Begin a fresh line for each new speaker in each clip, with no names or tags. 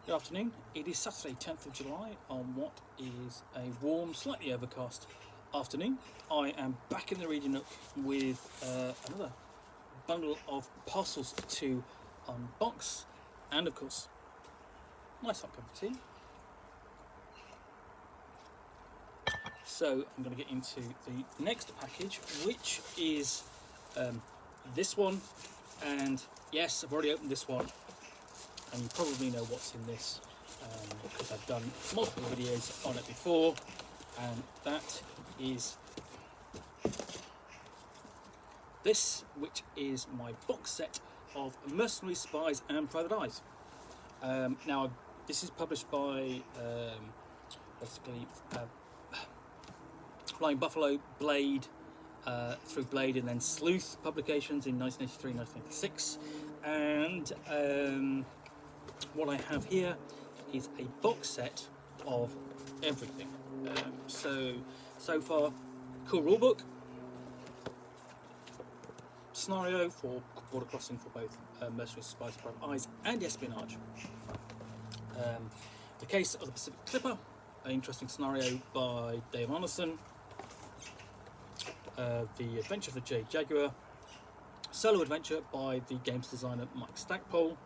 Good afternoon. It is Saturday, 10th of July, on what is a warm, slightly overcast afternoon. I am back in the reading nook with another bundle of parcels to unbox, and of course, nice hot cup of tea. So I'm going to get into the next package, which is this one, and yes, I've already opened this one. And you probably know what's in this because I've done multiple videos on it before, and that is this, which is my box set of Mercenaries, Spies and Private Eyes. Now this is published by basically Flying Buffalo, Blade, through Blade and then Sleuth Publications in 1983-1986, and what I have here is a box set of everything. So far, cool rulebook, scenario for border crossing for both Mercenaries, Spies, Private Eyes and Espionage. The Case of the Pacific Clipper, an interesting scenario by Dave Anderson. The Adventure of the Jade Jaguar, solo adventure by the games designer Mike Stackpole.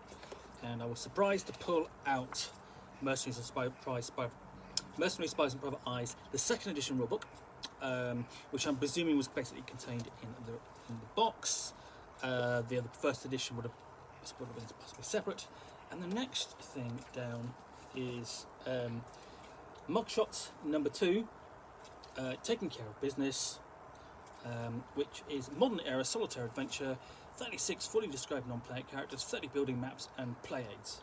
And I was surprised to pull out Mercenaries, Spies and Private Eyes, the second edition rulebook, which I'm presuming was basically contained in the box. The first edition would have been possibly separate. And the next thing down is Mugshots Number Two, Taking Care of Business, which is modern era solitaire adventure. 36 fully described non-player characters, 30 building maps and play aids.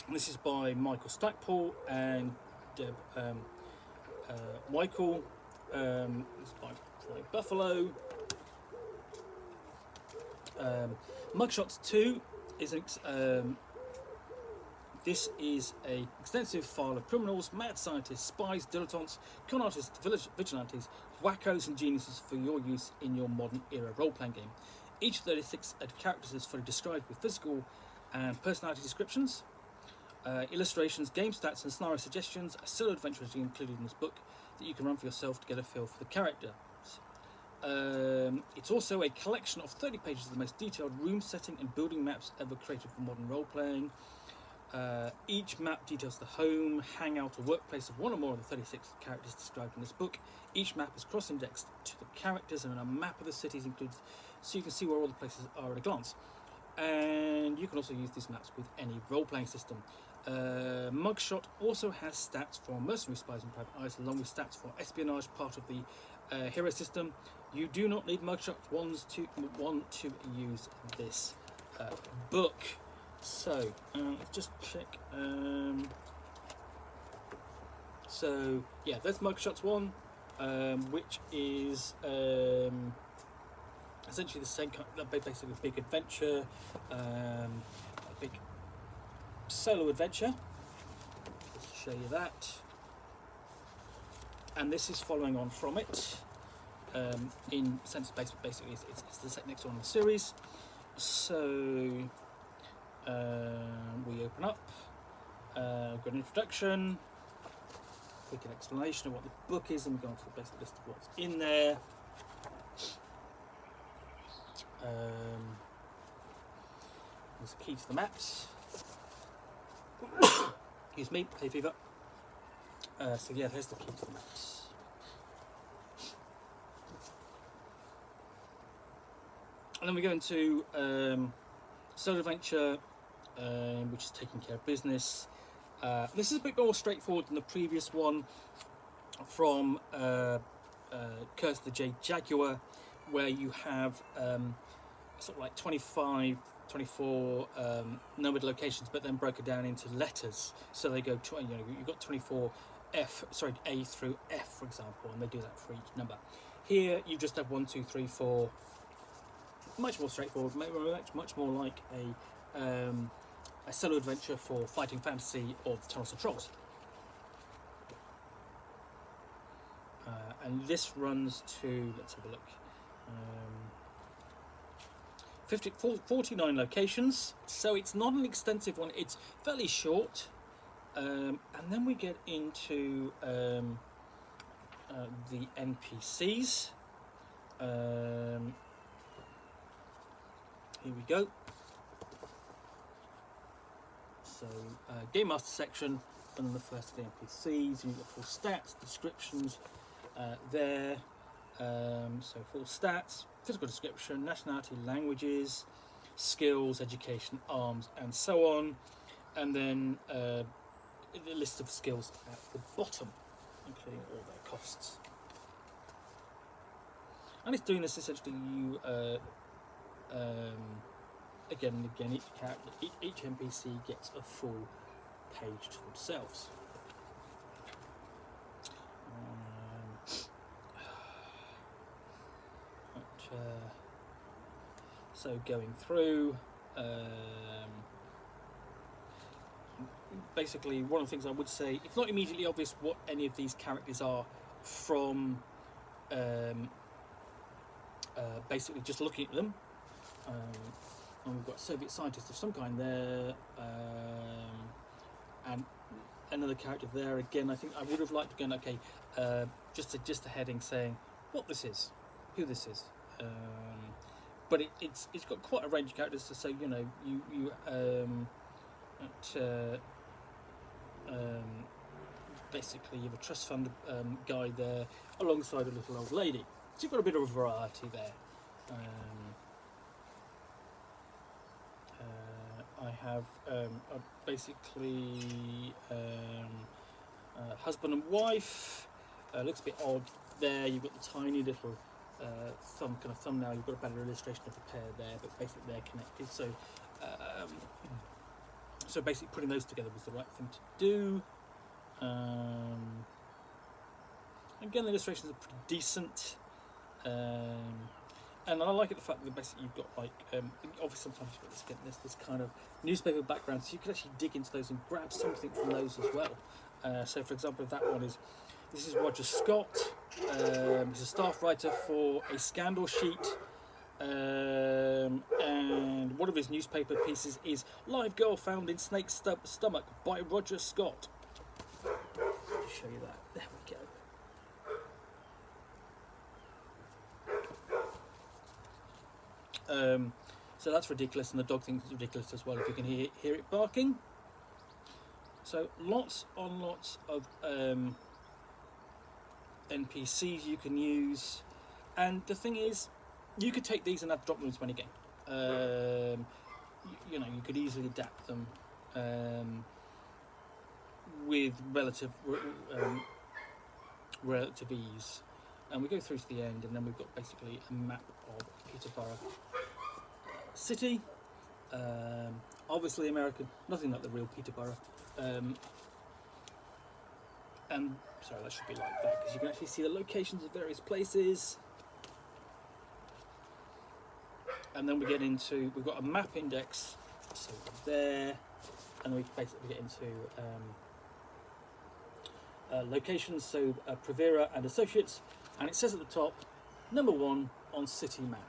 And this is by Michael Stackpole and Deb Michael. It's by Flying Buffalo. Mugshots 2 is this is an extensive file of criminals, mad scientists, spies, dilettantes, con artists, vigilantes, wackos and geniuses for your use in your modern era role-playing game. Each 36 characters is fully described with physical and personality descriptions, illustrations, game stats and scenario suggestions. A solo adventure is included in this book that you can run for yourself to get a feel for the character. It's also a collection of 30 pages of the most detailed room setting and building maps ever created for modern role-playing. Each map details the home, hangout or workplace of one or more of the 36 characters described in this book. Each map is cross-indexed to the characters, and a map of the cities includes, so you can see where all the places are at a glance. And you can also use these maps with any role-playing system. Mugshot also has stats for Mercenary, Spies and Private Eyes, along with stats for Espionage, part of the hero system. You do not need Mugshot ones to use this book. So let's just check. So yeah, that's Mugshots 1, which is essentially the same kind, basically a big adventure, a big solo adventure. Just to show you that. And this is following on from it. In sense, basically, it's the next one in the series. So we open up, got an introduction, quick explanation of what the book is, and we go on to the basic list of what's in there. There's a key to the maps. Excuse me, hay fever. So yeah, there's the key to the maps. And then we go into solo adventure, which is Taking Care of Business. This is a bit more straightforward than the previous one from Curse of the Jade Jaguar, where you have sort of like 24 numbered locations, but then broken down into letters. So they go, you've got 24 A through F, for example, and they do that for each number. Here you just have 1, 2, 3, 4. Much more straightforward, much more like a solo adventure for fighting fantasy or the Tunnels of Trolls. And this runs to, let's have a look, 49 locations, so it's not an extensive one. It's fairly short, And then we get into the NPCs. Here we go. So Game Master section, and then the first of the NPCs. You've got full stats, descriptions there. So full stats, physical description, nationality, languages, skills, education, arms, and so on. And then the list of skills at the bottom, including all their costs. And it's doing this essentially. You again and again, each NPC gets a full page to themselves. So going through, basically one of the things I would say, it's not immediately obvious what any of these characters are from basically just looking at them. And we've got Soviet scientists of some kind there, and another character there again. I think I would have liked to go, okay, just a heading saying what this is, who this is. But it's got quite a range of characters to say, you know, basically you have a trust fund guy there alongside a little old lady. So you've got a bit of a variety there. I have basically husband and wife. Looks a bit odd there. You've got the tiny little thumbnail. You've got a better illustration of the pair there, but basically they're connected. So basically putting those together was the right thing to do. Again, the illustrations are pretty decent. And I like it, the fact that basically you've got like obviously sometimes you've got this kind of newspaper background, so you can actually dig into those and grab something from those as well. So for example, that one is, this is Roger Scott. He's a staff writer for a scandal sheet, and one of his newspaper pieces is "Live Girl Found in Snake's Stomach" by Roger Scott. Let me show you that. There we go. So that's ridiculous, and the dog thinks it's ridiculous as well if you can hear it barking. So lots on lots of NPCs you can use, and the thing is, you could take these and add drop rooms to any game. You know, you could easily adapt them with relative ease. And we go through to the end, and then we've got basically a map of Peterborough City. Obviously American, nothing like the real Peterborough. And sorry, that should be like that, because you can actually see the locations of various places. And then we get into, we've got a map index, so there, and then we basically get into locations, so Provera and Associates, and it says at the top, number 1 on city map.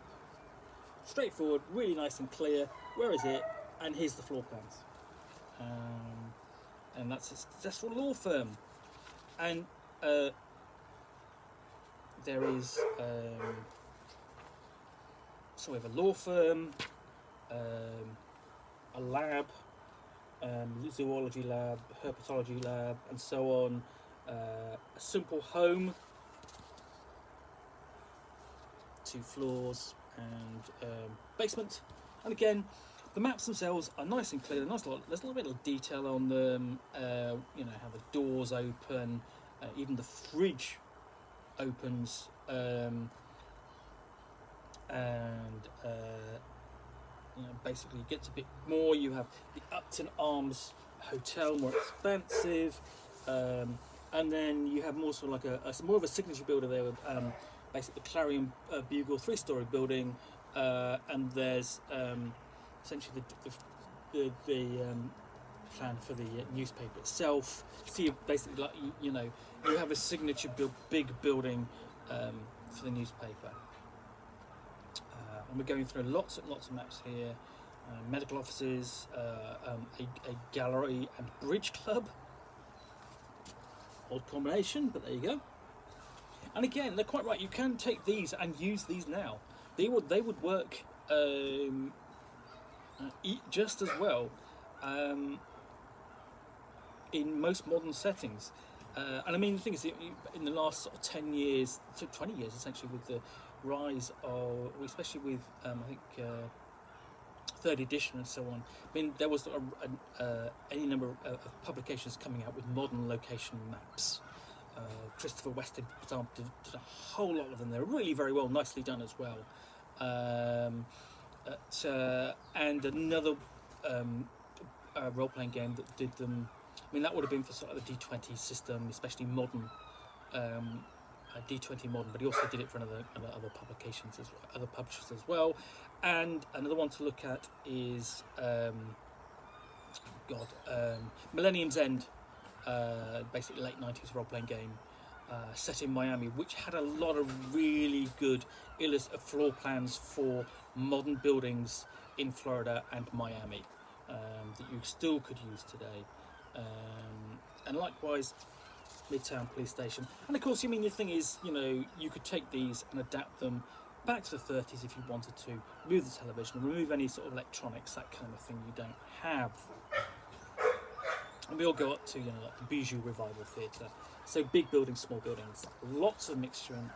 Straightforward, really nice and clear. Where is it? And here's the floor plans. And that's a successful law firm. And there is, so we have a law firm, a lab, zoology lab, herpetology lab, and so on. A simple home, 2 floors, and basement. And again, the maps themselves are nice and clear. There's a little bit of detail on them. You know, how the doors open, even the fridge opens, and you know, basically it gets a bit more. You have the Upton Arms Hotel, more expensive, and then you have more sort of like more of a signature builder there with basically the Clarion Bugle 3-story building, and there's essentially the plan for the newspaper itself. So you basically, like, you know, you have a signature big building for the newspaper. And we're going through lots and lots of maps here. Medical offices, a gallery and bridge club. Odd combination, but there you go. And again, they're quite right. You can take these and use these now. They would work just as well in most modern settings. And I mean, the thing is, in the last sort of 10 years, to 20 years essentially, with the rise of, especially with I think third edition and so on. I mean, there was any number of publications coming out with modern location maps. Christopher Weston, for example, did a whole lot of them. They're really very well, nicely done as well. And another role-playing game that did them. I mean, that would have been for sort of the D20 system, especially modern. D20 modern, but he also did it for other publications as well, other publishers as well. And another one to look at is Millennium's End, basically late 90s role-playing game set in Miami, which had a lot of really good floor plans for modern buildings in Florida and Miami that you still could use today. And likewise, Midtown Police Station. And of course, I mean, the thing is, you could take these and adapt them back to the 30s if you wanted to, remove the television, remove any sort of electronics, that kind of thing you don't have. And we all go up to, like the Bijou Revival Theatre. So big buildings, small buildings, lots of mixture in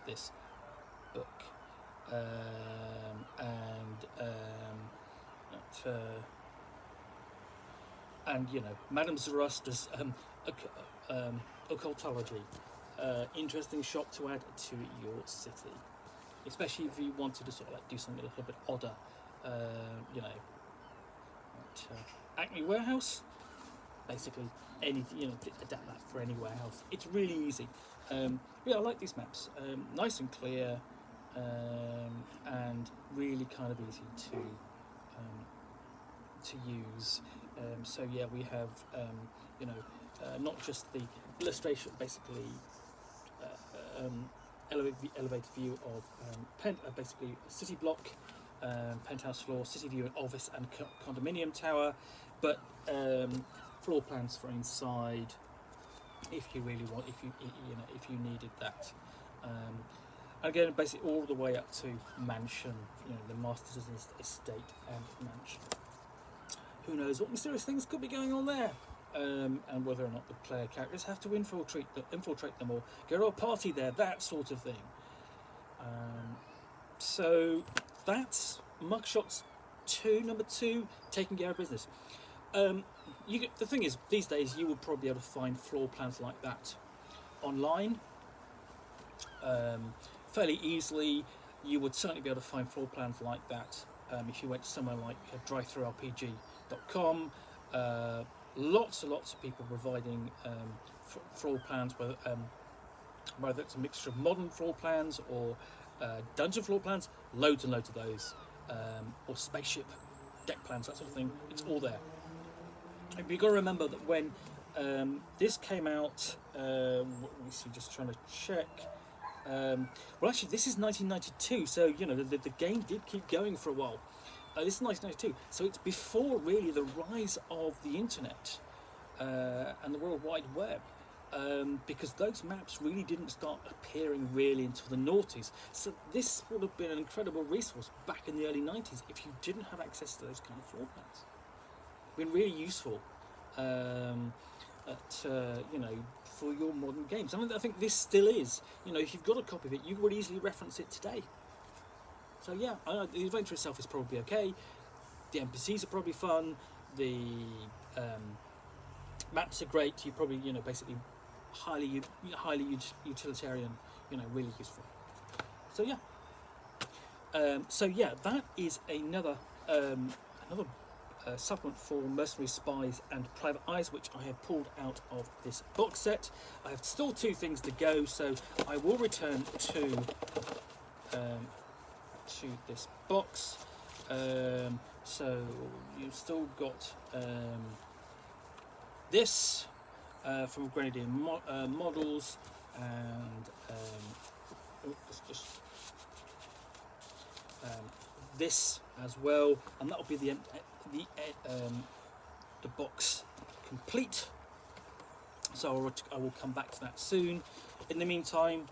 this book. And Madame Zoroaster's occultology, interesting shop to add to your city, especially if you wanted to sort of like do something a little bit odder. Acme Warehouse, basically anything, adapt that for any warehouse. It's really easy. I like these maps, nice and clear, and really kind of easy to use. So yeah, we have not just the illustration, basically elevated view of basically a city block, penthouse floor, city view, and office and condominium tower, but floor plans for inside, if you really want, if you needed that. Again, basically all the way up to mansion, the master's estate and mansion. Who knows what mysterious things could be going on there, and whether or not the player characters have to infiltrate them or go to a party there, that sort of thing. So that's Mugshots Number Two, taking care of business. The thing is, these days you would probably be able to find floor plans like that online fairly easily. You would certainly be able to find floor plans like that if you went to somewhere like drivethrurpg.com. Lots and lots of people providing floor plans, whether it's a mixture of modern floor plans or dungeon floor plans, loads and loads of those, or spaceship deck plans, that sort of thing. It's all there. You've got to remember that when this came out, let me see, just trying to check. Well, actually, this is 1992, so the game did keep going for a while. This is 1992, so it's before really the rise of the internet and the World Wide Web, because those maps really didn't start appearing really until the noughties. So this would have been an incredible resource back in the early 90s if you didn't have access to those kind of floor plans. Been really useful, for your modern games. And I think this still is. If you've got a copy of it, you would easily reference it today. So yeah, the adventure itself is probably okay. The NPCs are probably fun. The maps are great. You probably, basically highly utilitarian. Really useful. So yeah. That is another supplement for Mercenaries, Spies and Private Eyes, which I have pulled out of this box set. I have still 2 things to go, so I will return to this box. So you've still got this from Grenadier Models, and this as well, and that will be the box complete. So I will come back to that soon. In the meantime,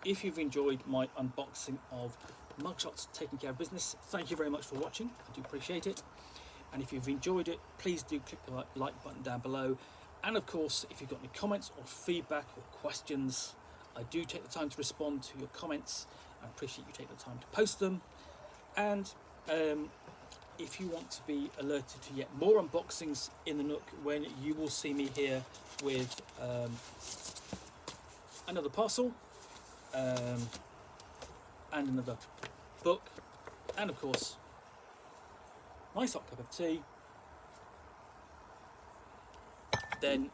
if you've enjoyed my unboxing of Mugshots Taking Care of Business, thank you very much for watching. I do appreciate it. And if you've enjoyed it, please do click the like button down below. And of course, if you've got any comments or feedback or questions, I do take the time to respond to your comments. I appreciate you taking the time to post them. And if you want to be alerted to yet more unboxings in the Nook, when you will see me here with another parcel and another book, and of course nice hot cup of tea, then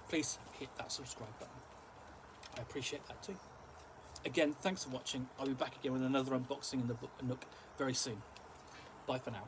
please hit that subscribe button. I appreciate that too. Again, thanks for watching. I'll be back again with another unboxing in the book Nook very soon. Bye for now.